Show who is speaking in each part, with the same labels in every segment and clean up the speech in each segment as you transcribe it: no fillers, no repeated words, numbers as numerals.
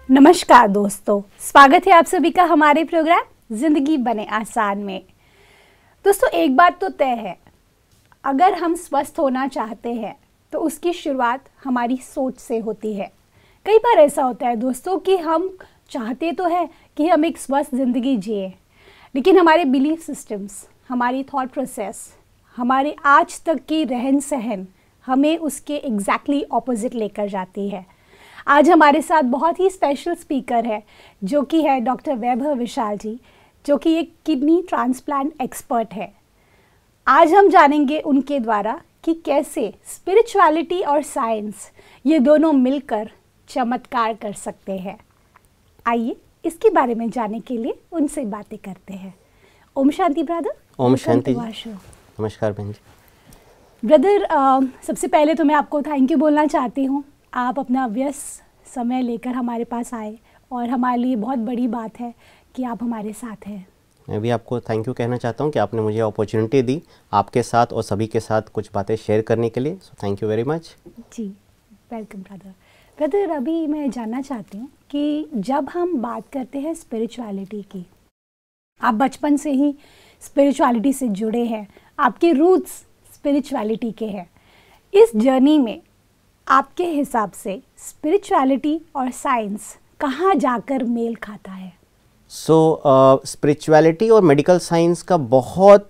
Speaker 1: नमस्कार दोस्तों, स्वागत है आप सभी का हमारे प्रोग्राम जिंदगी बने आसान में। दोस्तों, एक बात तो तय है, अगर हम स्वस्थ होना चाहते हैं तो उसकी शुरुआत हमारी सोच से होती है। कई बार ऐसा होता है दोस्तों कि हम चाहते तो है कि हम एक स्वस्थ ज़िंदगी जिए, लेकिन हमारे बिलीफ सिस्टम्स, हमारी थॉट प्रोसेस, हमारे आज तक की रहन सहन हमें उसके एग्जैक्टली ऑपोजिट लेकर जाती है। आज हमारे साथ बहुत ही स्पेशल स्पीकर है जो कि है डॉक्टर वैभव विशाल जी, जो कि एक किडनी ट्रांसप्लांट एक्सपर्ट है। आज हम जानेंगे उनके द्वारा कि कैसे स्पिरिचुअलिटी और साइंस ये दोनों मिलकर चमत्कार कर सकते हैं। आइए इसके बारे में जानने के लिए उनसे बातें करते हैं। ओम शांति ब्रदर।
Speaker 2: ओम शांति। नमस्कार बहन जी।
Speaker 1: ब्रदर, सबसे पहले तो मैं आपको थैंक यू बोलना चाहती हूँ। आप अपना व्यस्त समय लेकर हमारे पास आए और हमारे लिए बहुत बड़ी बात है कि आप हमारे साथ हैं।
Speaker 2: मैं भी आपको थैंक यू कहना चाहता हूँ कि आपने मुझे अपॉर्चुनिटी दी आपके साथ और सभी के साथ कुछ बातें शेयर करने के लिए। So thank you very much
Speaker 1: ji. Welcome brother. Brother, अभी मैं जानना चाहती हूँ कि जब हम बात करते हैं स्पिरिचुअलिटी की, आप बचपन से ही स्पिरिचुअलिटी से जुड़े हैं, आपके रूट्स स्पिरिचुअलिटी के हैं। इस जर्नी में आपके हिसाब से स्पिरिचुअलिटी और साइंस कहाँ जाकर मेल खाता है?
Speaker 2: स्पिरिचुअलिटी और मेडिकल साइंस का बहुत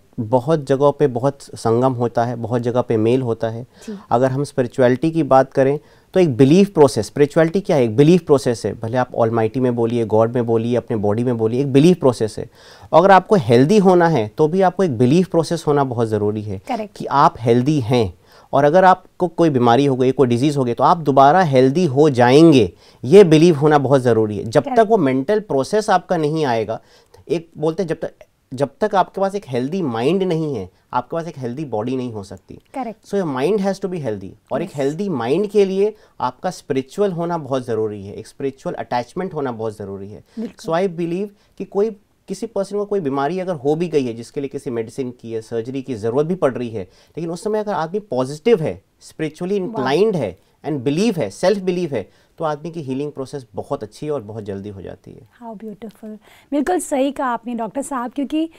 Speaker 2: जगहों पे बहुत संगम होता है, बहुत जगह पे मेल होता है। अगर हम स्पिरिचुअलिटी की बात करें तो एक बिलीफ प्रोसेस, स्पिरिचुअलिटी क्या है? एक बिलीफ प्रोसेस है। भले आप ऑलमाइटी में बोलिए, गॉड में बोलिए, अपने बॉडी में बोलिए, एक बिलीफ प्रोसेस है। अगर आपको हेल्दी होना है तो भी आपको एक बिलीफ प्रोसेस होना बहुत ज़रूरी है कि आप हेल्दी हैं। और अगर आपको कोई बीमारी हो गई, कोई डिजीज़ हो गई, तो आप दोबारा हेल्दी हो जाएंगे, ये बिलीव होना बहुत ज़रूरी है। जब तक वो मेंटल प्रोसेस आपका नहीं आएगा, एक बोलते हैं जब तक आपके पास एक हेल्दी माइंड नहीं है, आपके पास एक हेल्दी बॉडी नहीं हो सकती। So your mind has to be healthy, और एक हेल्दी माइंड के लिए आपका स्पिरिचुअल होना बहुत ज़रूरी है, एक स्पिरिचुअल अटैचमेंट होना बहुत ज़रूरी है। सो आई बिलीव कि किसी पर्सन को कोई बीमारी अगर हो भी गई है, जिसके लिए किसी मेडिसिन की या सर्जरी की ज़रूरत भी पड़ रही है, लेकिन उस समय अगर आदमी पॉजिटिव है, स्पिरिचुअली इंक्लाइंड है एंड बिलीव है, सेल्फ बिलीव है, तो आदमी की हीलिंग प्रोसेस बहुत अच्छी और बहुत जल्दी हो जाती है।
Speaker 1: How beautiful. बिल्कुल सही कहा आपने डॉक्टर साहब, क्योंकि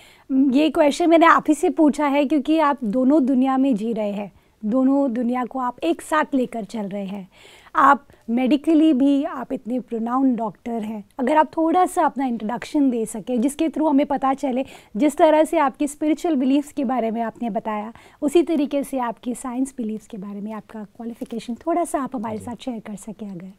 Speaker 1: ये क्वेश्चन मैंने आप ही से पूछा है क्योंकि आप दोनों दुनिया में जी रहे हैं, दोनों दुनिया को आप एक साथ लेकर चल रहे हैं। आप मेडिकली भी आप इतने प्रोनाउंड डॉक्टर हैं। अगर आप थोड़ा सा अपना इंट्रोडक्शन दे सकें जिसके थ्रू हमें पता चले, जिस तरह से आपकी स्पिरिचुअल बिलीफ्स के बारे में आपने बताया, उसी तरीके से आपकी साइंस बिलीफ्स के बारे में आपका क्वालिफिकेशन थोड़ा सा आप हमारे साथ शेयर कर सकें अगर।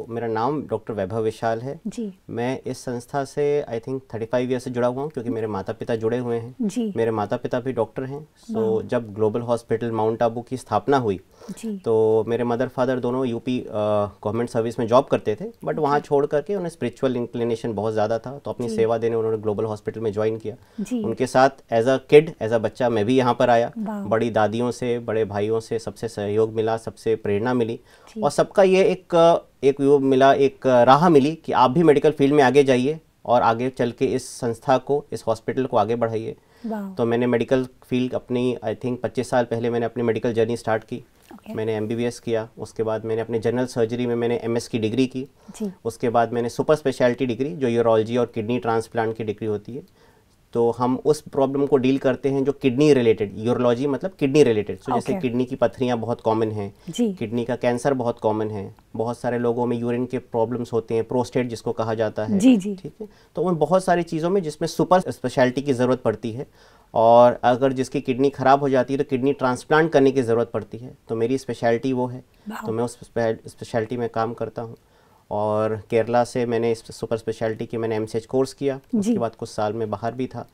Speaker 2: मेरा नाम डॉक्टर वैभव विशाल है जी। मैं इस संस्था से आई थिंक 35 ईयर से जुड़ा हुआ हूँ, क्योंकि मेरे माता पिता जुड़े हुए हैं जी। मेरे माता पिता भी डॉक्टर हैं। जब ग्लोबल हॉस्पिटल माउंट आबू की स्थापना हुई जी। तो मेरे मदर फादर दोनों यूपी गवर्नमेंट सर्विस में जॉब करते थे, बट वहाँ छोड़ करके उन्हें स्पिरिचुअल इंक्लिनेशन बहुत ज़्यादा था, तो अपनी सेवा देने उन्होंने ग्लोबल हॉस्पिटल में ज्वाइन किया। उनके साथ एज अ बच्चा मैं भी यहाँ पर आया। बड़ी दादियों से, बड़े भाइयों से सबसे सहयोग मिला, सबसे प्रेरणा मिली, और सबका ये एक वो मिला, एक राह मिली कि आप भी मेडिकल फील्ड में आगे जाइए और आगे चल के इस संस्था को, इस हॉस्पिटल को आगे बढ़ाइए। तो मैंने मेडिकल फील्ड अपनी आई थिंक 25 साल पहले मैंने अपनी मेडिकल जर्नी स्टार्ट की। मैंने MBBS किया, उसके बाद मैंने अपने जनरल सर्जरी में मैंने MS की डिग्री की। उसके बाद मैंने सुपर स्पेशलिटी डिग्री, जो यूरोलॉजी और किडनी ट्रांसप्लांट की डिग्री होती है, तो हम उस प्रॉब्लम को डील करते हैं जो किडनी रिलेटेड, यूरोलॉजी मतलब किडनी रिलेटेड। जैसे किडनी की पथरियाँ बहुत कॉमन हैं, किडनी का कैंसर बहुत कॉमन है, बहुत सारे लोगों में यूरिन के प्रॉब्लम्स होते हैं, प्रोस्टेट जिसको कहा जाता है, ठीक है। तो उन बहुत सारी चीज़ों में जिसमें सुपर स्पेशलिटी की ज़रूरत पड़ती है, और अगर जिसकी किडनी ख़राब हो जाती है तो किडनी ट्रांसप्लांट करने की ज़रूरत पड़ती है, तो मेरी स्पेशलिटी वो है। तो मैं उस स्पेशलिटी में काम करता हूँ। और केरला से मैंने इस सुपर स्पेशलिटी की मैंने MCH कोर्स किया, उसके बाद कुछ साल में बाहर भी था,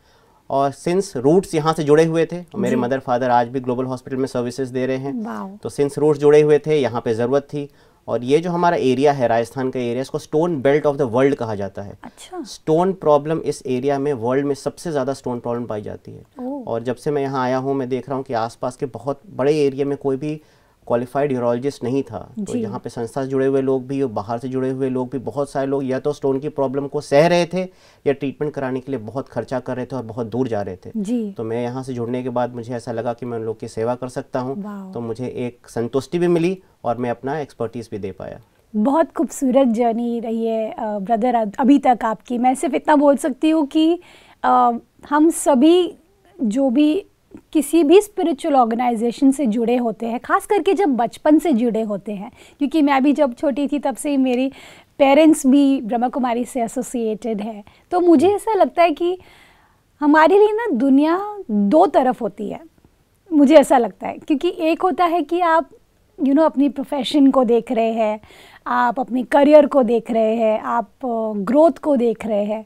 Speaker 2: और सिंस रूट्स यहाँ से जुड़े हुए थे, मेरे मदर फादर आज भी ग्लोबल हॉस्पिटल में सर्विसेज दे रहे हैं, तो सिंस रूट्स जुड़े हुए थे, यहाँ पे ज़रूरत थी। और ये जो हमारा एरिया है, राजस्थान का एरिया, इसको stone belt of the world कहा जाता है। अच्छा। स्टोन प्रॉब्लम इस एरिया में, वर्ल्ड में सबसे ज़्यादा स्टोन प्रॉब्लम पाई जाती है। और जब से मैं यहाँ आया हूँ, मैं देख रहा हूँ कि आसपास के बहुत बड़े एरिया में कोई भी क्वालिफाइड यूरोलॉजिस्ट नहीं था। तो यहाँ पे संस्था से जुड़े हुए लोग भी और बाहर से जुड़े हुए लोग भी, बहुत सारे लोग या तो स्टोन की प्रॉब्लम को सह रहे थे या ट्रीटमेंट कराने के लिए बहुत खर्चा कर रहे थे और बहुत दूर जा रहे थे। तो मैं यहाँ से जुड़ने के बाद मुझे ऐसा लगा कि मैं उन लोग की सेवा कर सकता हूँ, तो मुझे एक संतुष्टि भी मिली और मैं अपना एक्सपर्टीज़ भी दे पाया।
Speaker 1: बहुत खूबसूरत जर्नी रही है ब्रदर अभी तक आपकी। मैं सिर्फ इतना बोल सकती हूँ कि हम सभी जो भी किसी भी स्पिरिचुअल ऑर्गेनाइजेशन से जुड़े होते हैं, खास करके जब बचपन से जुड़े होते हैं, क्योंकि मैं भी जब छोटी थी तब से ही मेरी पेरेंट्स भी ब्रह्मा कुमारी से एसोसिएटेड है, तो मुझे ऐसा लगता है कि हमारे लिए ना दुनिया दो तरफ होती है, मुझे ऐसा लगता है। क्योंकि एक होता है कि आप अपनी प्रोफेशन को देख रहे हैं, आप अपने करियर को देख रहे हैं, आप ग्रोथ को देख रहे हैं,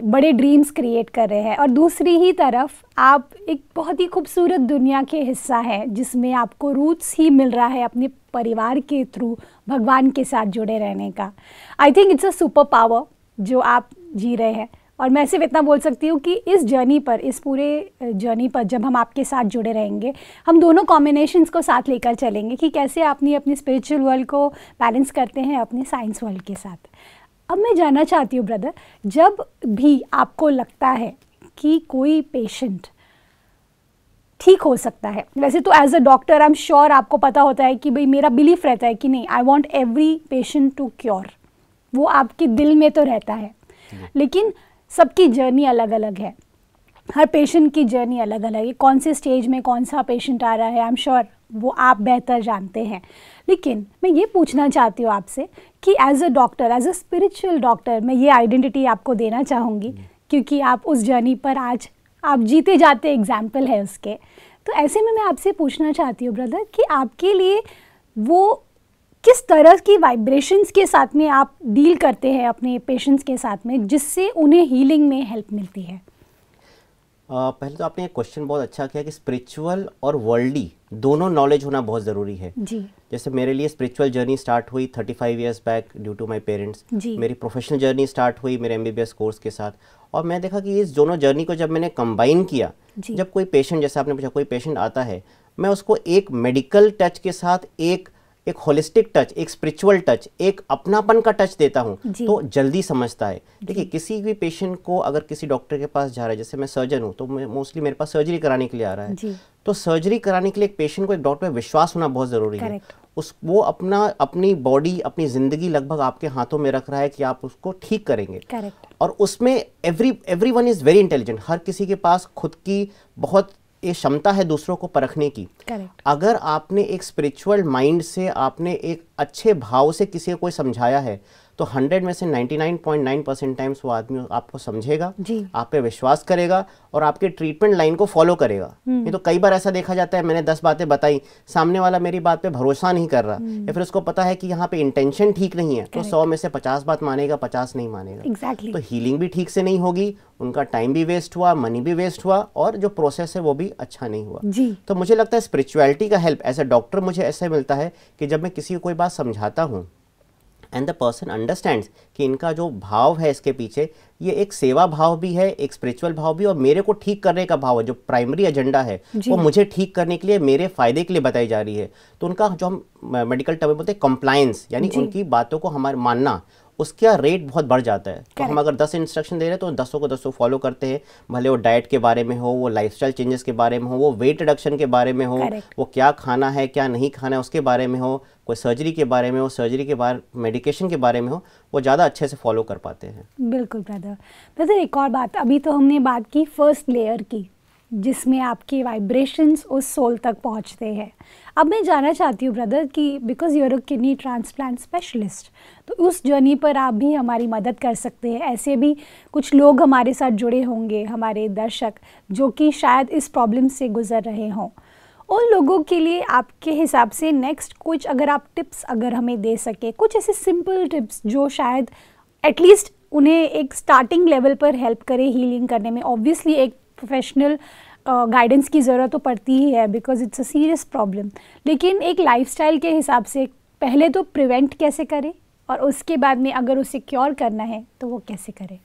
Speaker 1: बड़े ड्रीम्स क्रिएट कर रहे हैं, और दूसरी ही तरफ आप एक बहुत ही खूबसूरत दुनिया के हिस्सा है जिसमें आपको रूट्स ही मिल रहा है अपने परिवार के थ्रू भगवान के साथ जुड़े रहने का। I think it's a super power जो आप जी रहे हैं। और मैं सिर्फ इतना बोल सकती हूँ कि इस जर्नी पर, इस पूरे जर्नी पर जब हम आपके साथ जुड़े रहेंगे, हम दोनों कॉम्बिनेशंस को साथ लेकर चलेंगे कि कैसे अपनी स्पिरिचुअल वर्ल्ड को बैलेंस करते हैं अपने साइंस वर्ल्ड के साथ। अब मैं जानना चाहती हूँ ब्रदर, जब भी आपको लगता है कि कोई पेशेंट ठीक हो सकता है, वैसे तो as a doctor I am sure आपको पता होता है कि भाई मेरा बिलीफ रहता है कि नहीं, I want every patient to cure, वो आपके दिल में तो रहता है, लेकिन सबकी जर्नी अलग अलग है, हर पेशेंट की जर्नी अलग अलग है, कौन से स्टेज में कौन सा पेशेंट आ रहा है आई एम श्योर वो आप बेहतर जानते हैं। लेकिन मैं ये पूछना चाहती हूँ आपसे कि as a doctor, as a spiritual doctor, मैं ये आइडेंटिटी आपको देना चाहूँगी क्योंकि आप उस जर्नी पर आज आप जीते जाते एग्जाम्पल है उसके। तो ऐसे में मैं आपसे पूछना चाहती हूँ ब्रदर कि आपके लिए वो किस तरह की वाइब्रेशंस के साथ में आप डील करते हैं अपने पेशेंट्स के साथ में, जिससे उन्हें हीलिंग में हेल्प मिलती है?
Speaker 2: पहले तो आपने एक क्वेश्चन बहुत अच्छा किया कि स्पिरिचुअल और वर्ल्डली दोनों नॉलेज होना बहुत ज़रूरी है जी। जैसे मेरे लिए स्पिरिचुअल जर्नी स्टार्ट हुई 35 years back due to my parents. मेरी प्रोफेशनल जर्नी स्टार्ट हुई मेरे MBBS कोर्स के साथ, और मैं देखा कि इस दोनों जर्नी को जब मैंने कंबाइन किया, जब कोई पेशेंट, जैसे आपने पूछा, कोई पेशेंट आता है, मैं उसको एक मेडिकल टच के साथ एक होलिस्टिक टच, एक स्पिरिचुअल टच, एक अपनापन का टच देता हूँ, तो जल्दी समझता है। देखिए, किसी भी पेशेंट को अगर किसी डॉक्टर के पास जा रहा है, जैसे मैं सर्जन हूँ तो मोस्टली मेरे पास सर्जरी कराने के लिए आ रहा है, तो सर्जरी कराने के लिए एक पेशेंट को एक डॉक्टर पे विश्वास होना बहुत ज़रूरी है। वो अपनी बॉडी, अपनी ज़िंदगी लगभग आपके हाथों में रख रहा है कि आप उसको ठीक करेंगे। और उसमें एवरीवन इज़ वेरी इंटेलिजेंट, हर किसी के पास खुद की बहुत ये क्षमता है दूसरों को परखने की। अगर आपने एक स्पिरिचुअल माइंड से, आपने एक अच्छे भाव से किसी को कोई समझाया है, तो 100 में से 99.9% टाइम्स वो आदमी आपको समझेगा, आप पे विश्वास करेगा और आपके ट्रीटमेंट लाइन को फॉलो करेगा। नहीं तो कई बार ऐसा देखा जाता है, मैंने 10 बातें बताई, सामने वाला मेरी बात पे भरोसा नहीं कर रहा, या फिर उसको पता है कि यहाँ पे इंटेंशन ठीक नहीं है, तो 100 में से 50 बात मानेगा, 50 नहीं मानेगा। तो हीलिंग भी ठीक से नहीं होगी, उनका टाइम भी वेस्ट हुआ, मनी भी वेस्ट हुआ, और जो प्रोसेस है वो भी अच्छा नहीं हुआ। तो मुझे लगता है स्पिरिचुअलिटी का हेल्प एज अ डॉक्टर मुझे ऐसे मिलता है कि जब मैं किसी को कोई बात समझाता हूँ एंड द पर्सन अंडरस्टैंड्स कि इनका जो भाव है इसके पीछे, ये एक सेवा भाव भी है, एक स्पिरिचुअल भाव भी, और मेरे को ठीक करने का भाव है, जो प्राइमरी एजेंडा है वो मुझे ठीक करने के लिए, मेरे फायदे के लिए बताई जा रही है, तो उनका जो हम मेडिकल टर्म में बोलते हैं कंप्लायंस, यानी उनकी बातों को हमारे मानना, उसका रेट बहुत बढ़ जाता है। तो हम अगर 10 इंस्ट्रक्शन दे रहे हैं तो 10 को 10 फॉलो करते हैं, भले वो डाइट के बारे में हो, वो लाइफस्टाइल चेंजेस के बारे में हो, वो वेट रिडक्शन के बारे में हो, वो क्या खाना है क्या नहीं खाना है उसके बारे में हो, कोई सर्जरी के बारे में हो, सर्जरी के बारे मेडिकेशन के बारे में हो, वो ज़्यादा अच्छे से फॉलो कर पाते हैं। बिल्कुल
Speaker 1: ब्रदर, एक और बात, अभी तो हमने बात की फर्स्ट लेयर की, जिसमें आपके वाइब्रेशंस उस सोल तक पहुंचते हैं। अब मैं जानना चाहती हूँ ब्रदर कि because you are a kidney transplant specialist, तो उस जर्नी पर आप भी हमारी मदद कर सकते हैं। ऐसे भी कुछ लोग हमारे साथ जुड़े होंगे, हमारे दर्शक, जो कि शायद इस प्रॉब्लम से गुजर रहे हों। उन लोगों के लिए आपके हिसाब से नेक्स्ट कुछ अगर आप टिप्स अगर हमें दे सके, कुछ ऐसे सिंपल टिप्स जो शायद एटलीस्ट उन्हें एक स्टार्टिंग लेवल पर हेल्प करे हीलिंग करने में। ऑब्वियसली एक प्रोफेशनल गाइडेंस की ज़रूरत तो पड़ती ही है because it's a serious problem, लेकिन एक लाइफस्टाइल के हिसाब से पहले तो प्रिवेंट कैसे करें और उसके बाद में अगर उसे क्योर करना है तो वो कैसे करें?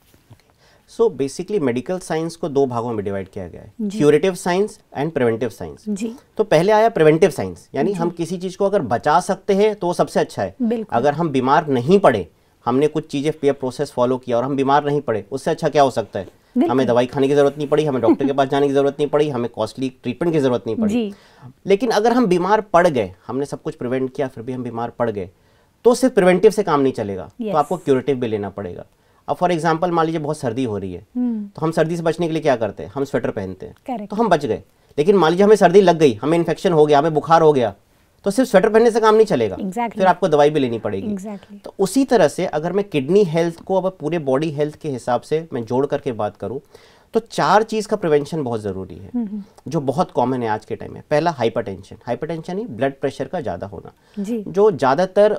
Speaker 2: सो बेसिकली मेडिकल साइंस को दो भागों में डिवाइड किया गया है, curative science and preventive science. तो पहले आया प्रिवेंटिव साइंस, यानी हम किसी चीज़ को अगर बचा सकते हैं तो वो सबसे अच्छा है। अगर हम बीमार नहीं पड़े, हमने कुछ चीज़ें प्रोसेस फॉलो किया और हम बीमार नहीं पड़े, उससे अच्छा क्या हो सकता है? हमें दवाई खाने की जरूरत नहीं पड़ी, हमें डॉक्टर के पास जाने की जरूरत नहीं पड़ी, हमें कॉस्टली ट्रीटमेंट की जरूरत नहीं पड़ी। लेकिन अगर हम बीमार पड़ गए, हमने सब कुछ प्रिवेंट किया फिर भी हम बीमार पड़ गए, तो सिर्फ प्रिवेंटिव से काम नहीं चलेगा, तो आपको क्यूरेटिव भी लेना पड़ेगा। अब फॉर एग्जांपल मान लीजिए बहुत सर्दी हो रही है, तो हम सर्दी से बचने के लिए क्या करते हैं, हम स्वेटर पहनते हैं, तो हम बच गए। लेकिन मान लीजिए हमें सर्दी लग गई, हमें इन्फेक्शन हो गया, हमें बुखार हो गया, तो सिर्फ स्वेटर पहनने से काम नहीं चलेगा, फिर आपको दवाई भी लेनी पड़ेगी। तो उसी तरह से अगर मैं किडनी हेल्थ को अब पूरे बॉडी हेल्थ के हिसाब से मैं जोड़ करके बात करूं, तो 4 चीज का प्रिवेंशन बहुत जरूरी है जो बहुत कॉमन है आज के टाइम में। पहला हाइपरटेंशन, हाइपरटेंशन ही ब्लड प्रेशर का ज्यादा होना, जो ज्यादातर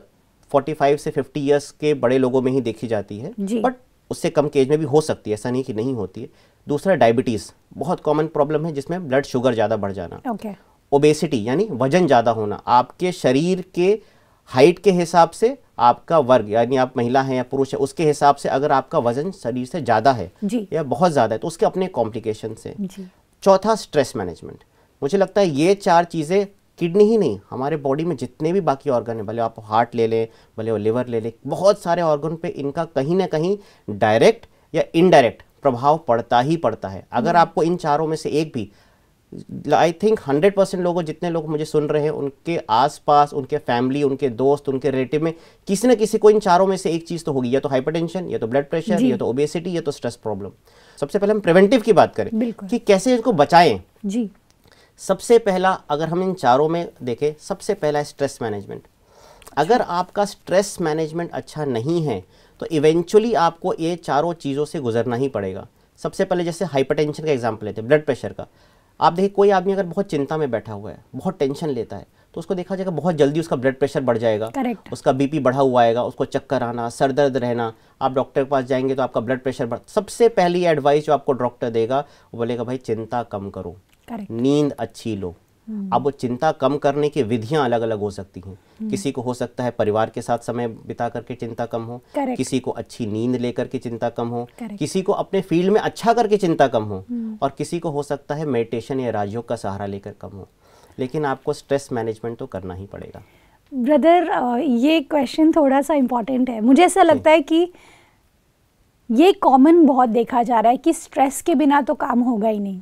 Speaker 2: 45 से 50 इयर्स के बड़े लोगों में ही देखी जाती है, बट उससे कम एज में भी हो सकती है, ऐसा नहीं कि नहीं होती है। दूसरा डायबिटीज, बहुत कॉमन प्रॉब्लम है जिसमें ब्लड शुगर ज्यादा बढ़ जाना। ओबेसिटी यानी वजन ज्यादा होना, आपके शरीर के हाइट के हिसाब से आपका वर्ग, यानी आप महिला हैं या पुरुष है, उसके हिसाब से अगर आपका वजन शरीर से ज्यादा है या बहुत ज्यादा है तो उसके अपने कॉम्प्लिकेशन से। चौथा स्ट्रेस मैनेजमेंट। मुझे लगता है ये 4 चीजें किडनी ही नहीं, हमारे बॉडी में जितने भी बाकी ऑर्गन है, भले आप हार्ट ले लें, भले वो लिवर ले लें, बहुत सारे ऑर्गन पे इनका कहीं ना कहीं डायरेक्ट या इनडायरेक्ट प्रभाव पड़ता ही पड़ता है। अगर आपको इन चारों में से एक भी, आई थिंक 100% लोगों, जितने लोग मुझे सुन रहे हैं उनके आसपास, उनके फैमिली, उनके दोस्त, उनके रिलेटिव में किसी न किसी को इन चारों में से एक चीज तो होगी, या तो हाइपरटेंशन, या तो ब्लड प्रेशर, या तो ओबेसिटी, या तो स्ट्रेस प्रॉब्लम। सबसे पहले हम प्रिवेंटिव की बात करें कि कैसे इसको बचाएं। जी, सबसे पहला अगर हम इन चारों में देखें, सबसे पहला स्ट्रेस मैनेजमेंट। अगर आपका स्ट्रेस मैनेजमेंट अच्छा नहीं है तो इवेंचुअली आपको ये चारों चीजों से गुजरना ही पड़ेगा। सबसे पहले जैसे हाइपरटेंशन का एग्जांपल लेते हैं, ब्लड प्रेशर का। आप देखिए कोई आदमी अगर बहुत चिंता में बैठा हुआ है, बहुत टेंशन लेता है, तो उसको देखा जाएगा बहुत जल्दी उसका ब्लड प्रेशर बढ़ जाएगा, उसका बीपी बढ़ा हुआ आएगा, उसको चक्कर आना, सर दर्द रहना। आप डॉक्टर के पास जाएंगे तो आपका ब्लड प्रेशर बढ़, सबसे पहली एडवाइस जो आपको डॉक्टर देगा वो बोलेगा भाई चिंता कम करो, नींद अच्छी लो। अब वो चिंता कम करने की विधियां अलग अलग हो सकती हैं। किसी को हो सकता है परिवार के साथ समय बिता करके चिंता कम हो, किसी को अच्छी नींद लेकर के चिंता कम हो, किसी को अपने फील्ड में अच्छा करके चिंता कम हो, और किसी को हो सकता है मेडिटेशन या राजयोग का सहारा लेकर कम हो। लेकिन आपको स्ट्रेस मैनेजमेंट तो करना ही पड़ेगा।
Speaker 1: ब्रदर, ये क्वेश्चन थोड़ा सा इम्पोर्टेंट है। मुझे ऐसा लगता है कि ये कॉमन बहुत देखा जा रहा है कि स्ट्रेस के बिना तो काम होगा ही नहीं,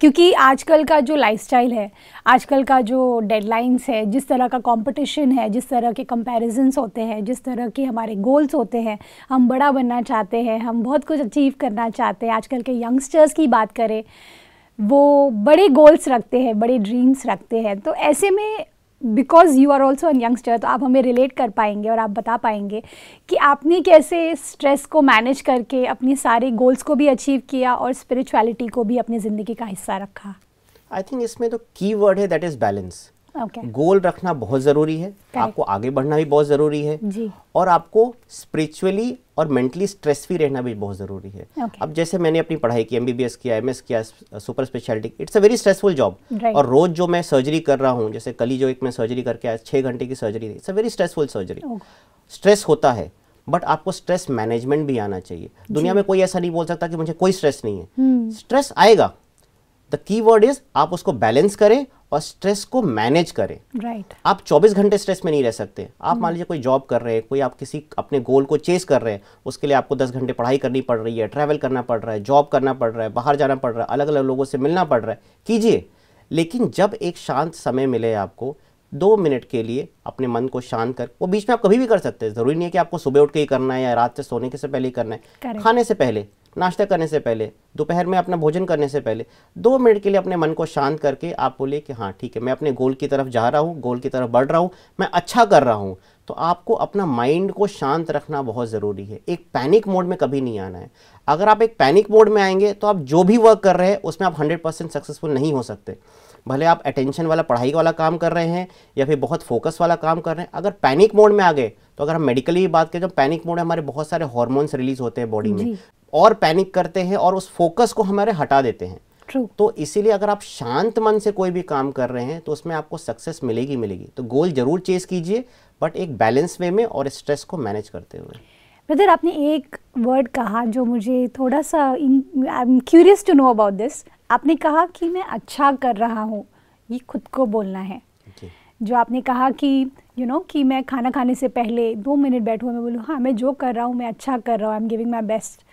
Speaker 1: क्योंकि आजकल का जो लाइफस्टाइल है, आजकल का जो डेडलाइंस है, जिस तरह का कंपटीशन है, जिस तरह के कंपैरिजंस होते हैं, जिस तरह के हमारे गोल्स होते हैं, हम बड़ा बनना चाहते हैं, हम बहुत कुछ अचीव करना चाहते हैं। आजकल के यंगस्टर्स की बात करें, वो बड़े गोल्स रखते हैं, बड़े ड्रीम्स रखते हैं। तो ऐसे में because you are also an youngster, तो आप हमें रिलेट कर पाएंगे और आप बता पाएंगे कि आपने कैसे स्ट्रेस को मैनेज करके अपने सारे गोल्स को भी अचीव किया और स्पिरिचुअलिटी को भी अपनी ज़िंदगी का हिस्सा रखा।
Speaker 2: आई थिंक इसमें तो की वर्ड है, दैट इज़ बैलेंस। गोल रखना बहुत ज़रूरी है, आपको आगे बढ़ना भी बहुत ज़रूरी है जी। और आपको स्पिरिचुअली और मेंटली स्ट्रेस फ्री रहना भी बहुत ज़रूरी है। अब जैसे मैंने अपनी पढ़ाई की, MBBS किया, MS किया, super speciality, it's a very stressful job. और रोज जो मैं सर्जरी कर रहा हूँ, जैसे कल ही जो एक मैं सर्जरी करके आया, 6 घंटे की सर्जरी थी, it's a very stressful surgery. Stress होता है, बट आपको स्ट्रेस मैनेजमेंट भी आना चाहिए। दुनिया में कोई ऐसा नहीं बोल सकता कि मुझे कोई स्ट्रेस नहीं है, स्ट्रेस आएगा। द की वर्ड इज आप उसको बैलेंस करें और स्ट्रेस को मैनेज करें। राइट। आप 24 घंटे स्ट्रेस में नहीं रह सकते। आप मान लीजिए कोई जॉब कर रहे हैं, कोई आप किसी अपने गोल को चेस कर रहे हैं, उसके लिए आपको 10 घंटे पढ़ाई करनी पड़ रही है, ट्रैवल करना पड़ रहा है, जॉब करना पड़ रहा है, बाहर जाना पड़ रहा है, अलग अलग लोगों से मिलना पड़ रहा है, कीजिए। लेकिन जब एक शांत समय मिले आपको 2 मिनट के लिए अपने मन को शांत कर, वो बीच में आप कभी भी कर सकते हैं, जरूरी नहीं है कि आपको सुबह उठ के ही करना है या रात से सोने के से पहले ही करना है। खाने से पहले, नाश्ता करने से पहले, दोपहर में अपना भोजन करने से पहले 2 मिनट के लिए अपने मन को शांत करके आप बोले कि हाँ ठीक है, मैं अपने गोल की तरफ जा रहा हूँ, गोल की तरफ बढ़ रहा हूँ, मैं अच्छा कर रहा हूँ। तो आपको अपना माइंड को शांत रखना बहुत ज़रूरी है। एक पैनिक मोड में कभी नहीं आना है। अगर आप एक पैनिक मोड में आएंगे तो आप जो भी वर्क कर रहे हैं उसमें आप 100% सक्सेसफुल नहीं हो सकते। भले आप अटेंशन वाला, पढ़ाई वाला काम कर रहे हैं या फिर बहुत फोकस वाला काम कर रहे हैं, अगर पैनिक मोड में आ गए तो अगर हम मेडिकली बात करें तो पैनिक मोड में हमारे बहुत सारे हार्मोन्स रिलीज होते हैं बॉडी में और पैनिक करते हैं और उस फोकस को हमारे हटा देते हैं। True. तो इसीलिए अगर आप शांत मन से कोई भी काम कर रहे हैं तो उसमें आपको सक्सेस मिलेगी मिलेगी। तो गोल जरूर चेस कीजिए, बट एक बैलेंस वे में और स्ट्रेस को मैनेज करते हुए।
Speaker 1: ब्रदर, आपने एक वर्ड कहा जो मुझे थोड़ा सा, I am curious to know about this. आपने कहा कि मैं अच्छा कर रहा हूँ, ये खुद को बोलना है। जो आपने कहा कि कि मैं खाना खाने से पहले 2 मिनट बैठूँ, मैं बोलूँ हाँ मैं जो कर रहा हूँ मैं अच्छा कर रहा हूँ, I am giving my best.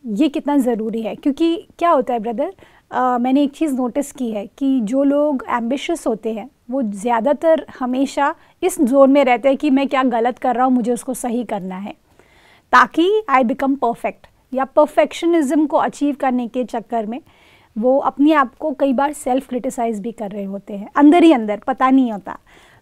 Speaker 1: ये कितना ज़रूरी है, क्योंकि क्या होता है ब्रदर, मैंने एक चीज़ नोटिस की है कि जो लोग एम्बिशियस होते हैं वो ज़्यादातर हमेशा इस जोन में रहते हैं कि मैं क्या गलत कर रहा हूँ, मुझे उसको सही करना है ताकि आई बिकम परफेक्ट, या परफेक्शनिज्म को अचीव करने के चक्कर में वो अपने आप को कई बार सेल्फ क्रिटिसाइज भी कर रहे होते हैं अंदर ही अंदर, पता नहीं होता।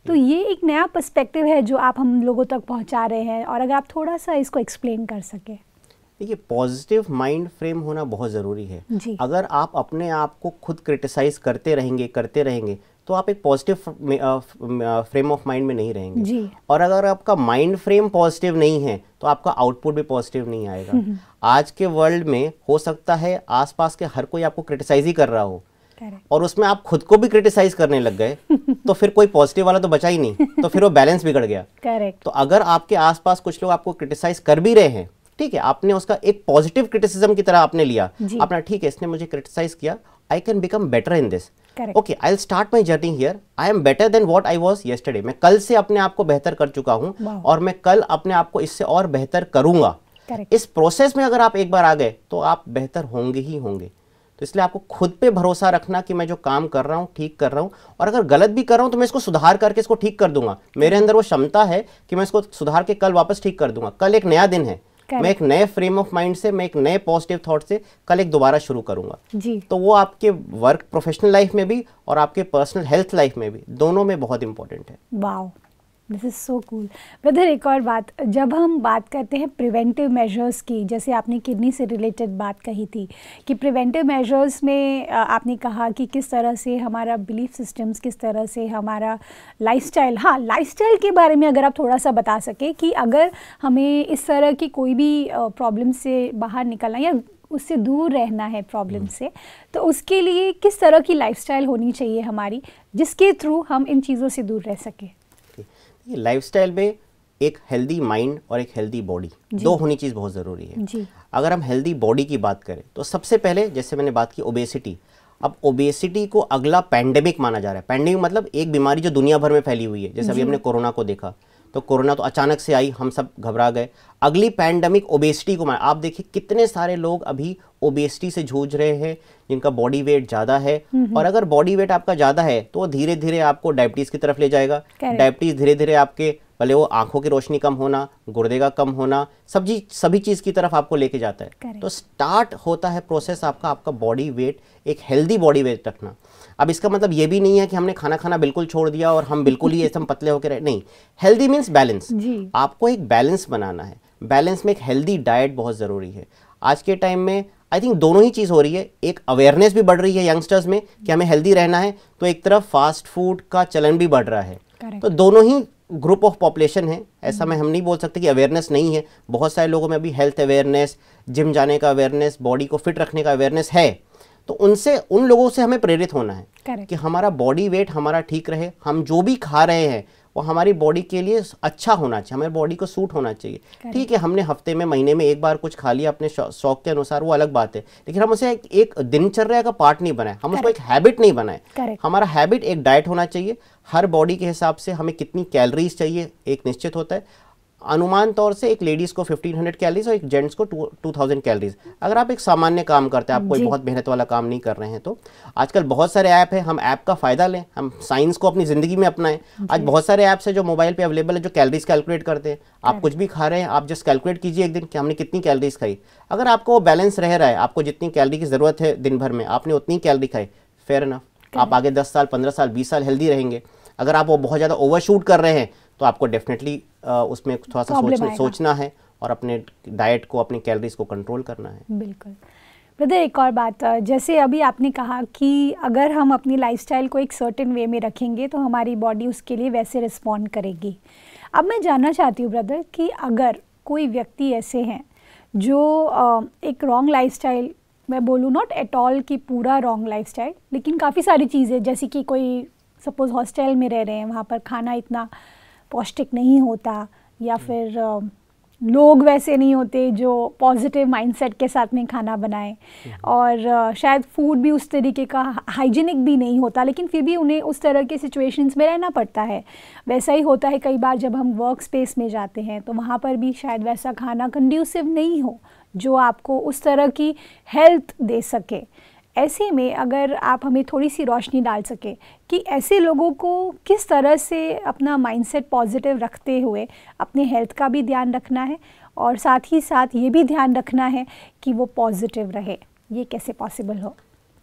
Speaker 1: तो ये एक नया पर्सपेक्टिव है जो आप हम लोगों तक पहुंचा रहे हैं, और अगर आप थोड़ा सा इसको एक्सप्लेन कर सके।
Speaker 2: देखिए, पॉजिटिव माइंड फ्रेम होना बहुत ज़रूरी है
Speaker 1: जी।
Speaker 2: अगर आप अपने आप को खुद क्रिटिसाइज करते रहेंगे तो आप एक पॉजिटिव फ्रेम ऑफ माइंड में नहीं रहेंगे
Speaker 1: जी।
Speaker 2: और अगर आपका माइंड फ्रेम पॉजिटिव नहीं है तो आपका आउटपुट भी पॉजिटिव नहीं आएगा। आज के वर्ल्ड में हो सकता है आसपास के हर कोई आपको क्रिटिसाइज ही कर रहा हो और उसमें आप खुद को भी क्रिटिसाइज करने लग गए तो फिर कोई पॉजिटिव वाला तो बचा ही नहीं, तो फिर वो बैलेंस बिगड़ गया।
Speaker 1: करेक्ट।
Speaker 2: तो अगर आपके आसपास कुछ लोग आपको क्रिटिसाइज कर भी रहे हैं, ठीक है, आपने उसका एक पॉजिटिव क्रिटिसिज्म की तरह आपने लिया, अपना ठीक है इसने मुझे क्रिटिसाइज किया, I can become better in this, okay I will start my journey here, I am better than what I was yesterday. मैं कल से अपने आप को बेहतर कर चुका हूं और मैं कल अपने आप को इससे और बेहतर करूंगा। इस प्रोसेस में अगर आप एक बार आ गए तो आप बेहतर होंगे ही होंगे। तो इसलिए आपको खुद पे भरोसा रखना कि मैं जो काम कर रहा हूँ ठीक कर रहा हूँ, और अगर गलत भी कर रहा हूँ तो मैं इसको सुधार करके इसको ठीक कर दूंगा। मेरे अंदर वो क्षमता है कि मैं इसको सुधार के कल वापस ठीक कर दूंगा। कल एक नया दिन है, मैं एक नए फ्रेम ऑफ माइंड से, मैं एक नए पॉजिटिव थॉट से कल एक दोबारा शुरू करूंगा जी। तो वो आपके वर्क प्रोफेशनल लाइफ में भी और आपके पर्सनल हेल्थ लाइफ में भी, दोनों में बहुत इंपॉर्टेंट है।
Speaker 1: Wow, this is so cool. Brother, एक और बात, जब हम बात करते हैं प्रिवेंटिव मेजर्स की, जैसे आपने किडनी से रिलेटेड बात कही थी कि प्रिवेंटिव मेजर्स में आपने कहा कि किस तरह से हमारा बिलीफ सिस्टम्स, किस तरह से हमारा लाइफस्टाइल, हाँ लाइफस्टाइल के बारे में अगर आप थोड़ा सा बता सकें कि अगर हमें इस तरह की कोई भी प्रॉब्लम से बाहर निकलना या उससे दूर रहना है प्रॉब्लम से, तो उसके लिए किस तरह की लाइफस्टाइल होनी चाहिए हमारी जिसके थ्रू हम इन चीज़ों से दूर रह सकें।
Speaker 2: लाइफस्टाइल में एक हेल्दी माइंड और एक हेल्दी बॉडी, दो होनी चीज़ बहुत ज़रूरी है जी। अगर हम हेल्दी बॉडी की बात करें तो सबसे पहले जैसे मैंने बात की ओबेसिटी, अब ओबेसिटी को अगला पैंडेमिक माना जा रहा है। पैंडेमिक मतलब एक बीमारी जो दुनिया भर में फैली हुई है। जैसे अभी हमने कोरोना को देखा, तो कोरोना तो अचानक से आई, हम सब घबरा गए। अगली पैंडेमिक ओबेसिटी को माना। आप देखिए कितने सारे लोग अभी ओबेसिटी से जूझ रहे हैं जिनका बॉडी वेट ज़्यादा है, और अगर बॉडी वेट आपका ज़्यादा है तो धीरे धीरे आपको डायबिटीज़ की तरफ ले जाएगा। डायबिटीज़ धीरे धीरे आपके भले वो आंखों की रोशनी कम होना, गुर्दे का कम होना, सभी चीज़ की तरफ आपको लेके जाता है। तो स्टार्ट होता है प्रोसेस आपका बॉडी वेट, एक हेल्दी बॉडी वेट रखना। अब इसका मतलब ये भी नहीं है कि हमने खाना खाना बिल्कुल छोड़ दिया और हम बिल्कुल ही एकदम पतले होकर रहे, नहीं। हेल्दी मीन्स बैलेंस, आपको एक बैलेंस बनाना है। बैलेंस में एक हेल्दी डाइट बहुत ज़रूरी है। आज के टाइम में आई थिंक दोनों ही चीज़ हो रही है। एक अवेयरनेस भी बढ़ रही है यंगस्टर्स में कि हमें हेल्दी रहना है, तो एक तरफ फास्ट फूड का चलन भी बढ़ रहा है। तो दोनों ही ग्रुप ऑफ पॉपुलेशन है, ऐसा हम नहीं बोल सकते कि अवेयरनेस नहीं है। बहुत सारे लोगों में अभी हेल्थ अवेयरनेस, जिम जाने का अवेयरनेस, बॉडी को फिट रखने का अवेयरनेस है। तो उन लोगों से हमें प्रेरित होना है कि हमारा बॉडी वेट हमारा ठीक रहे, हम जो भी खा रहे हैं वो हमारी बॉडी के लिए अच्छा होना चाहिए, हमारी बॉडी को सूट होना चाहिए। ठीक है, हमने हफ्ते में, महीने में एक बार कुछ खा लिया अपने शौक के अनुसार, वो अलग बात है, लेकिन हम उसे एक दिनचर्या का पार्ट नहीं बनाए, हम उसको एक हैबिट नहीं बनाए। हमारा हैबिट एक डाइट होना चाहिए। हर बॉडी के हिसाब से हमें कितनी कैलोरीज चाहिए एक निश्चित होता है। अनुमान तौर से एक लेडीज़ को 1500 कैलोरीज और एक जेंट्स को 2000 कैलोरीज। अगर आप एक सामान्य काम करते हैं, आप कोई बहुत मेहनत वाला काम नहीं कर रहे हैं, तो आजकल बहुत सारे ऐप हैं, हम ऐप का फ़ायदा लें, हम साइंस को अपनी ज़िंदगी में अपनाएं। आज बहुत सारे ऐप्स हैं जो मोबाइल पे अवेलेबल है जो कैलोरीज कैलकुलेट करते हैं। आप कुछ भी खा रहे हैं, आप जस्ट कैलकुलेट कीजिए एक दिन कि हमने कितनी कैलोरीज खाई। अगर आपको वो बैलेंस रह रहा है, आपको जितनी कैलोरी की ज़रूरत है दिन भर में आपने उतनी कैलोरी खाई, फेयर इनफ, आप आगे 10 साल, 15 साल, 20 साल हेल्दी रहेंगे। अगर आप वो बहुत ज़्यादा ओवरशूट कर रहे हैं तो आपको डेफिनेटली उसमें थोड़ा सा सोचना है और अपने डाइट को, अपनी कैलोरीज को कंट्रोल करना है।
Speaker 1: बिल्कुल। ब्रदर, एक और बात, जैसे अभी आपने कहा कि अगर हम अपनी लाइफस्टाइल को एक सर्टेन वे में रखेंगे तो हमारी बॉडी उसके लिए वैसे रिस्पॉन्ड करेगी। अब मैं जानना चाहती हूँ ब्रदर कि अगर कोई व्यक्ति ऐसे हैं जो एक रॉन्ग लाइफस्टाइल, मैं बोलूँ नॉट एट ऑल कि पूरा रॉन्ग लाइफस्टाइल, लेकिन काफ़ी सारी चीज़ें, जैसे कि कोई सपोज़ हॉस्टल में रह रहे हैं, वहाँ पर खाना इतना पौष्टिक नहीं होता, या फिर लोग वैसे नहीं होते जो पॉजिटिव माइंडसेट के साथ में खाना बनाएं, और शायद फूड भी उस तरीके का हाइजीनिक भी नहीं होता, लेकिन फिर भी उन्हें उस तरह के सिचुएशंस में रहना पड़ता है। वैसा ही होता है कई बार जब हम वर्क स्पेस में जाते हैं, तो वहाँ पर भी शायद वैसा खाना कंड्यूसिव नहीं हो जो आपको उस तरह की हेल्थ दे सके। ऐसे में अगर आप हमें थोड़ी सी रोशनी डाल सके कि ऐसे लोगों को किस तरह से अपना माइंडसेट पॉजिटिव रखते हुए अपने हेल्थ का भी ध्यान रखना है और साथ ही साथ ये भी ध्यान रखना है कि वो पॉजिटिव रहे, ये कैसे पॉसिबल हो?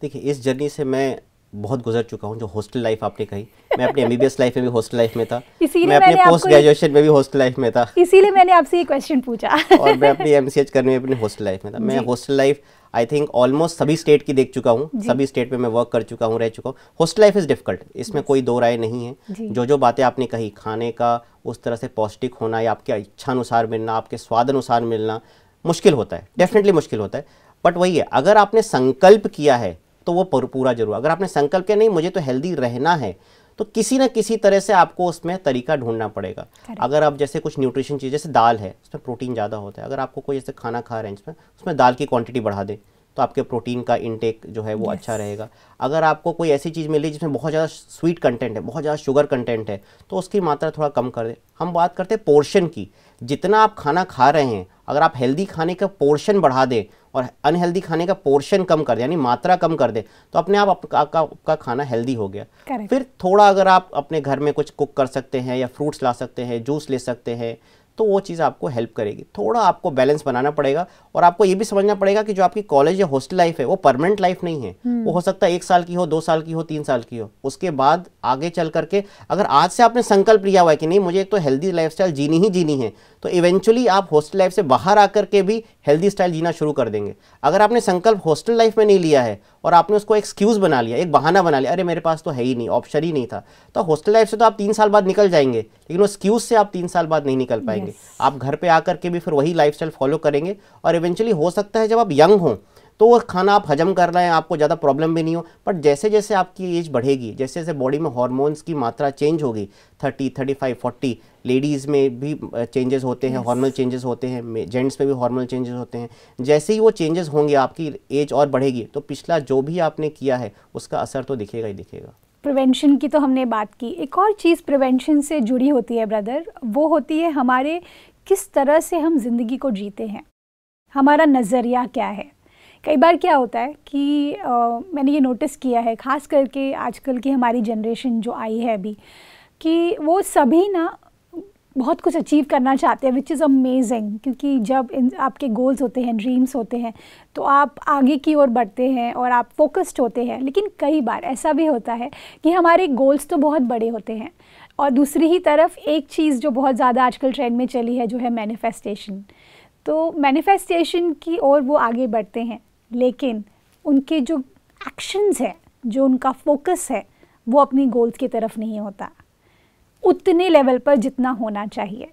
Speaker 2: देखिए, इस जर्नी से मैं बहुत गुजर चुका हूँ। जो हॉस्टल लाइफ आपने कही, मैं अपनी MBBS लाइफ में भी हॉस्टल लाइफ में था, मैं अपने पोस्ट ग्रेजुएशन में भी हॉस्टल लाइफ में था,
Speaker 1: इसीलिए मैंने आपसे ये क्वेश्चन पूछा
Speaker 2: और मैं अपनी MCH करने में अपनी हॉस्टल लाइफ में था। मैं hostel life I think almost सभी स्टेट की देख चुका हूँ, सभी स्टेट में मैं वर्क कर चुका हूँ, रह चुका हूँ। हॉस्टल लाइफ इज़ डिफिकल्ट, इसमें कोई दो राय नहीं है। जो बातें आपने कही, खाने का उस तरह से पौष्टिक होना या आपके इच्छा अनुसार मिलना, आपके स्वाद अनुसार मिलना मुश्किल होता है, डेफिनेटली मुश्किल होता है। बट वही है, अगर आपने संकल्प किया है तो वो पूरा जरूर। अगर आपने संकल्प किया नहीं मुझे तो हेल्दी रहना है, तो किसी न किसी तरह से आपको उसमें तरीका ढूंढना पड़ेगा। अगर आप जैसे कुछ न्यूट्रिशन चीज़, जैसे दाल है, उसमें प्रोटीन ज़्यादा होता है, अगर आपको कोई जैसे खाना खा रहे हैं उसमें दाल की क्वांटिटी बढ़ा दें तो आपके प्रोटीन का इनटेक जो है वो अच्छा रहेगा। अगर आपको कोई ऐसी चीज़ मिल रही जिसमें बहुत ज़्यादा स्वीट कंटेंट है, बहुत ज़्यादा शुगर कंटेंट है, तो उसकी मात्रा थोड़ा कम कर दें। हम बात करते हैं पोर्शन की, जितना आप खाना खा रहे हैं अगर आप हेल्दी खाने का पोर्शन बढ़ा दें और अनहेल्दी खाने का पोर्शन कम कर दें, यानी मात्रा कम कर दें, तो अपने आप आपका खाना हेल्दी हो गया। फिर थोड़ा अगर आप अपने घर में कुछ कुक कर सकते हैं या फ्रूट्स ला सकते हैं, जूस ले सकते हैं, तो वो चीज़ आपको हेल्प करेगी। थोड़ा आपको बैलेंस बनाना पड़ेगा और आपको ये भी समझना पड़ेगा कि जो आपकी कॉलेज या हॉस्टल लाइफ है वो परमानेंट लाइफ नहीं है। वो हो सकता है 1 साल की हो, 2 साल की हो, 3 साल की हो। उसके बाद आगे चल करके अगर आज से आपने संकल्प लिया हुआ है कि नहीं मुझे तो हेल्दी लाइफस्टाइल जीनी ही जीनी है, तो इवेंचुअली आप हॉस्टल लाइफ से बाहर आकर के भी हेल्दी स्टाइल जीना शुरू कर देंगे। अगर आपने संकल्प हॉस्टल लाइफ में नहीं लिया है और आपने उसको एक्सक्यूज़ बना लिया, एक बहाना बना लिया, अरे मेरे पास तो है ही नहीं, ऑप्शन ही नहीं था, तो हॉस्टल लाइफ से तो आप 3 साल बाद निकल जाएंगे, लेकिन उस एक्सक्यूज से आप 3 साल बाद नहीं निकल पाएंगे। आप घर पे आकर के भी फिर वही लाइफस्टाइल फॉलो करेंगे और इवेंचुअली हो सकता है जब आप यंग हों तो वो खाना आप हजम कर रहे हैं, आपको ज़्यादा प्रॉब्लम भी नहीं हो। बट जैसे जैसे आपकी एज बढ़ेगी, जैसे जैसे बॉडी में हार्मोन्स की मात्रा चेंज होगी, 30, 35, 40, लेडीज़ में भी चेंजेस होते हैं, हार्मोनल चेंजेस होते हैं, जेंट्स में भी हार्मोनल चेंजेस होते हैं। जैसे ही वो चेंजेस होंगे, आपकी एज और बढ़ेगी, तो पिछला जो भी आपने किया है उसका असर तो दिखेगा ही दिखेगा।
Speaker 1: प्रिवेंशन की तो हमने बात की, एक और चीज़ प्रिवेंशन से जुड़ी होती है ब्रदर, वो होती है हमारे किस तरह से हम ज़िंदगी को जीते हैं, हमारा नज़रिया क्या है। कई बार क्या होता है कि मैंने ये नोटिस किया है, ख़ास करके आजकल की हमारी जनरेशन जो आई है अभी, कि वो सभी ना बहुत कुछ अचीव करना चाहते हैं, विच इज़ अमेजिंग। क्योंकि जब आपके गोल्स होते हैं, ड्रीम्स होते हैं, तो आप आगे की ओर बढ़ते हैं और आप फोकस्ड होते हैं। लेकिन कई बार ऐसा भी होता है कि हमारे गोल्स तो बहुत बड़े होते हैं और दूसरी ही तरफ एक चीज़ जो बहुत ज़्यादा आजकल ट्रेंड में चली है, जो है मैनिफेस्टेशन। तो मैनिफेस्टेशन की ओर वो आगे बढ़ते हैं, लेकिन उनके जो एक्शंस है, जो उनका फोकस है, वो अपनी गोल्स की तरफ नहीं होता उतने लेवल पर जितना होना चाहिए।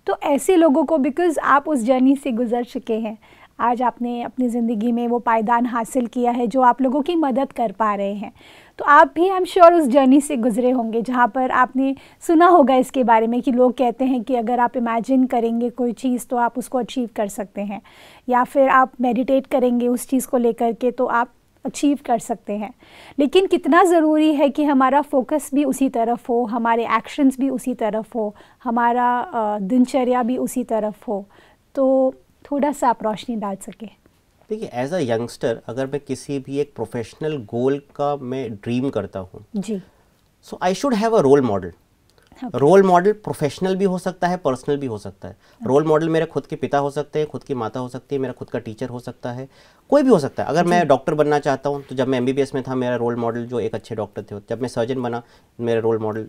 Speaker 1: तो ऐसे लोगों को, बिकॉज़ आप उस जर्नी से गुजर चुके हैं, आज आपने अपनी ज़िंदगी में वो पायदान हासिल किया है जो आप लोगों की मदद कर पा रहे हैं, तो आप भी आई एम श्योर उस जर्नी से गुजरे होंगे जहाँ पर आपने सुना होगा इसके बारे में कि लोग कहते हैं कि अगर आप इमेजिन करेंगे कोई चीज़ तो आप उसको अचीव कर सकते हैं, या फिर आप मेडिटेट करेंगे उस चीज़ को लेकर के तो आप अचीव कर सकते हैं। लेकिन कितना ज़रूरी है कि हमारा फोकस भी उसी तरफ हो, हमारे एक्शंस भी उसी तरफ हो, हमारा दिनचर्या भी उसी तरफ हो। तो थोड़ा सा आप रोशनी डाल सके।
Speaker 2: देखिए, एज अ यंगस्टर अगर मैं किसी भी एक प्रोफेशनल गोल का मैं ड्रीम करता हूँ
Speaker 1: जी,
Speaker 2: so I should have a role model. Role model professional भी हो सकता है, पर्सनल भी हो सकता है। रोल मॉडल मेरे खुद के पिता हो सकते हैं, खुद की माता हो सकती है, मेरा खुद का टीचर हो सकता है, कोई भी हो सकता है। अगर मैं डॉक्टर बनना चाहता हूँ तो जब मैं MBBS में था मेरा रोल मॉडल जो एक अच्छे डॉक्टर थे, जब मैं सर्जन बना मेरे रोल मॉडल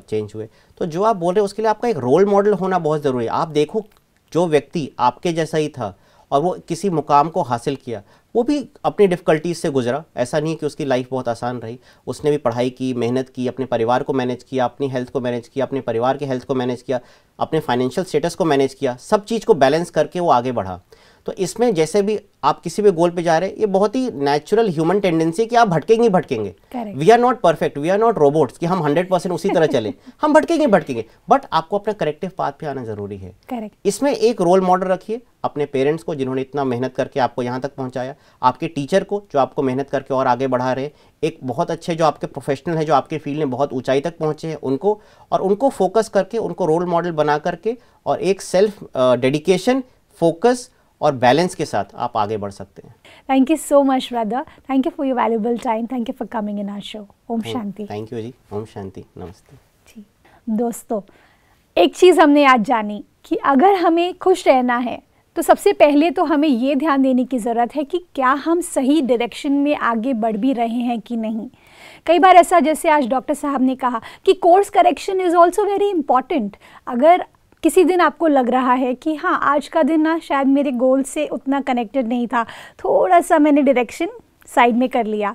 Speaker 2: चेंज हुए। तो जो आप बोल रहे हैं उसके लिए आपका एक रोल मॉडल होना बहुत ज़रूरी है। आप देखो जो व्यक्ति आपके जैसा ही था और वो किसी मुकाम को हासिल किया, वो भी अपनी डिफ़िकल्टीज से गुजरा। ऐसा नहीं कि उसकी लाइफ बहुत आसान रही, उसने भी पढ़ाई की, मेहनत की, अपने परिवार को मैनेज किया, अपनी हेल्थ को मैनेज किया, अपने परिवार के हेल्थ को मैनेज किया, अपने फाइनेंशियल स्टेटस को मैनेज किया, सब चीज़ को बैलेंस करके वो आगे बढ़ा। तो इसमें जैसे भी आप किसी भी गोल पे जा रहे हैं, ये बहुत ही नेचुरल ह्यूमन टेंडेंसी कि आप भटकेंगे ही भटकेंगे। We are not perfect, we are not robots कि हम 100% उसी तरह चले, हम भटकेंगे भटकेंगे, बट आपको अपना करेक्टिव पाथ पे आना जरूरी है।
Speaker 1: Correct.
Speaker 2: इसमें एक रोल मॉडल रखिए अपने पेरेंट्स को जिन्होंने इतना मेहनत करके आपको यहाँ तक पहुँचाया, आपके टीचर को जो आपको मेहनत करके और आगे बढ़ा रहे हैं, एक बहुत अच्छे जो आपके प्रोफेशनल हैं जो आपके फील्ड में बहुत ऊंचाई तक पहुँचे हैं उनको, और उनको फोकस करके उनको रोल मॉडल बना करके और एक सेल्फ डेडिकेशन, फोकस और बैलेंस के साथ आप आगे बढ़ सकते हैं।
Speaker 1: Thank you so much brother, thank you for your valuable time, thank you for coming in our show. ओम शांति।
Speaker 2: थैंक यू जी, ओम शांति, नमस्ते
Speaker 1: जी। दोस्तों, एक चीज़ हमने आज जानी कि अगर हमें खुश रहना है तो सबसे पहले तो हमें ये ध्यान देने की ज़रूरत है कि क्या हम सही डायरेक्शन में आगे बढ़ भी रहे हैं कि नहीं। कई बार ऐसा, जैसे आज डॉक्टर साहब ने कहा कि course correction is also very important. अगर किसी दिन आपको लग रहा है कि हाँ, आज का दिन ना शायद मेरे गोल से उतना कनेक्टेड नहीं था, थोड़ा सा मैंने डायरेक्शन साइड में कर लिया,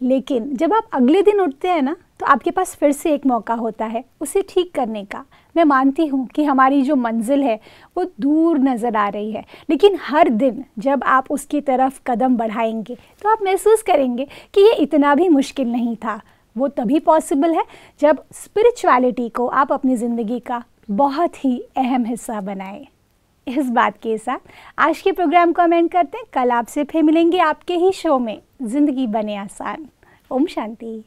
Speaker 1: लेकिन जब आप अगले दिन उठते हैं ना तो आपके पास फिर से एक मौका होता है उसे ठीक करने का। मैं मानती हूँ कि हमारी जो मंजिल है वो दूर नज़र आ रही है, लेकिन हर दिन जब आप उसकी तरफ कदम बढ़ाएंगे तो आप महसूस करेंगे कि ये इतना भी मुश्किल नहीं था। वो तभी पॉसिबल है जब स्पिरिचुअलिटी को आप अपनी ज़िंदगी का बहुत ही अहम हिस्सा बनाएं। इस बात के साथ आज के प्रोग्राम को एंड करते हैं। कल आपसे फिर मिलेंगे आपके ही शो में ज़िंदगी बने आसान। ओम शांति।